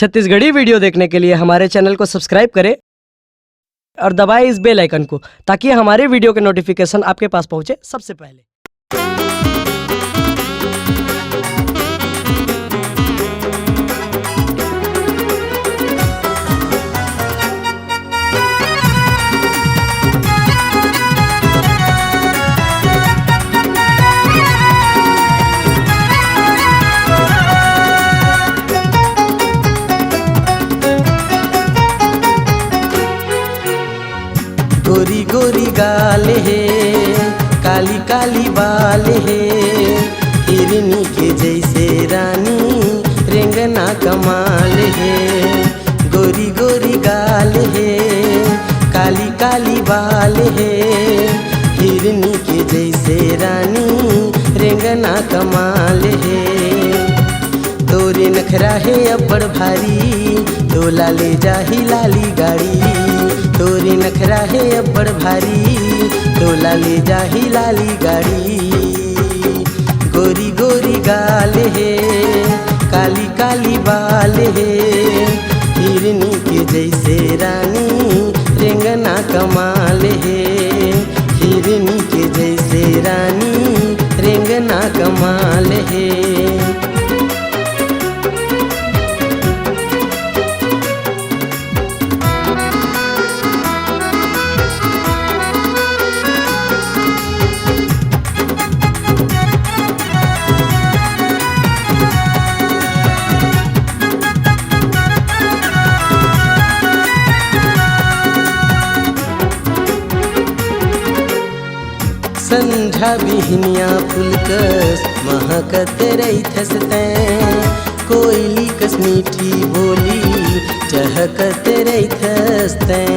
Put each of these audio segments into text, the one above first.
Chhattisgarhi video देखने के लिए हमारे चैनल को सब्सक्राइब करें और दबाएं इस बेल आइकन को, ताकि हमारे वीडियो के नोटिफिकेशन आपके पास पहुंचे सबसे पहले। गोरी गोरी गाल है, काली काली बाल है, हिरनी के जैसे रानी रेंगना कमाल है। गोरी गोरी गाल है, काली काली बाल है, हिरनी के जैसे रानी रेंगना कमाल है। तोरे नखरा है अब्बड़ भारी, डोला ले जाही लाली गाड़ी। तोरे नखरा है अब्बड़ भारी, डोला ले जाही लाली गाड़ी। गोरी गोरी गाल है, काली काली बाल है, हिरनी के जैसे रानी रेंगना कमाल है। हिरनी के जैसे रानी रेंगना कमाल है। संझा बिहनिया फुलकस महकत रहिथस तैं, कोयली कस मीठी बोली चहकत रहिथस तैं।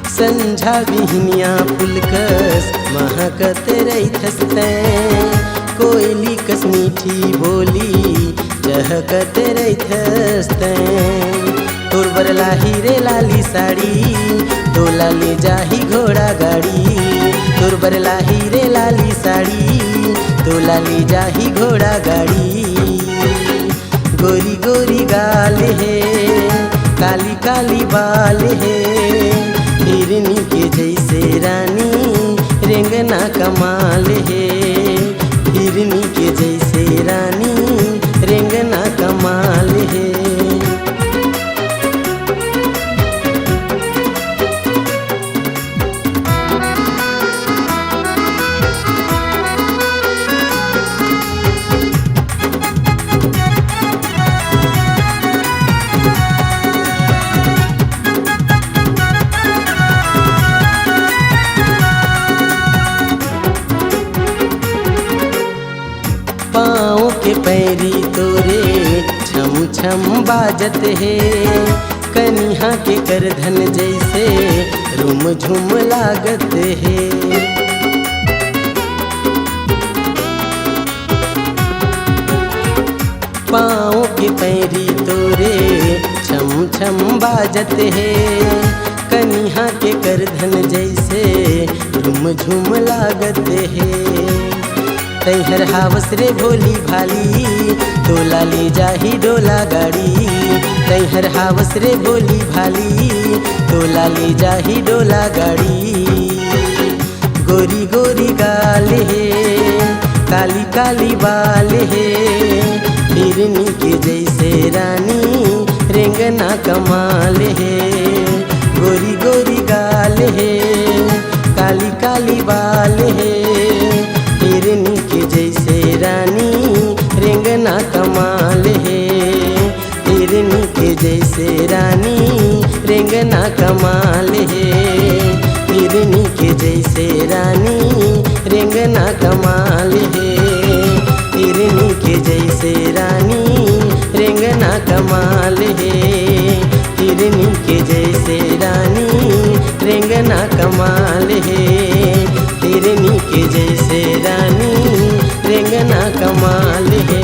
संझा बिहनिया फुलकस महकत रहिथस तैं, कोयली कस मीठी बोली चहकत रहिथस तैं। तोर बर लाही रे लाली साड़ी, डोला ले जाही घोड़ा गाड़ी। तोर बर लाही रे लाली साड़ी, डोला ले जाही घोड़ा गाड़ी। गोरी गोरी गाल है, काली काली बाल है, हिरनी के जैसे रानी रेंगना कमाल है। हिरनी के जैसे रानी रेंगना कमाल है। पाँव के पैरी तोरे छम छम बाजत है, कन्हा के करधन जैसे रुम झुम लागत है। पाँव के पैरी तोरे छम छम बाजत है, कन्हा के करधन जैसे रुम झुम लागत है। तैहर हावस रे भोली भाली, डोला ले जाही डोला गाड़ी। तैहर हावस रे भोली भाली, डोला ले जाही डोला गाड़ी। गोरी गोरी गाल है, काली काली बाल है, हिरनी के जैसे रानी रेंगना कमाल है। गोरी गोरी गाल है, काली काली बाल है, हिरनी के जैसे रानी रेंगना कमाल है। हिरनी के जैसे रानी रेंगना कमाल है। हिरनी के जैसे रानी रेंगना कमाल है। हिरनी के जैसे रानी रेंगना कमाल है। हिरनी के जैसे रानी रेंगना कमाल है। हिरनी के जैसे रानी रेंगना कमाल है।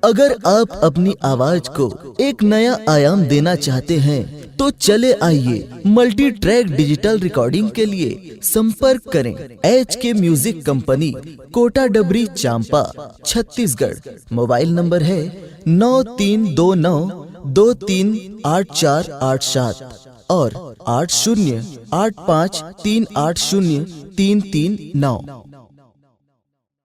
अगर आप अपनी आवाज को एक नया आयाम देना चाहते हैं तो चले आइए मल्टी ट्रैक डिजिटल रिकॉर्डिंग के लिए संपर्क करें HK म्यूजिक कंपनी, कोटा डबरी, चांपा, छत्तीसगढ़। मोबाइल नंबर है 9329238487 और 8085380339।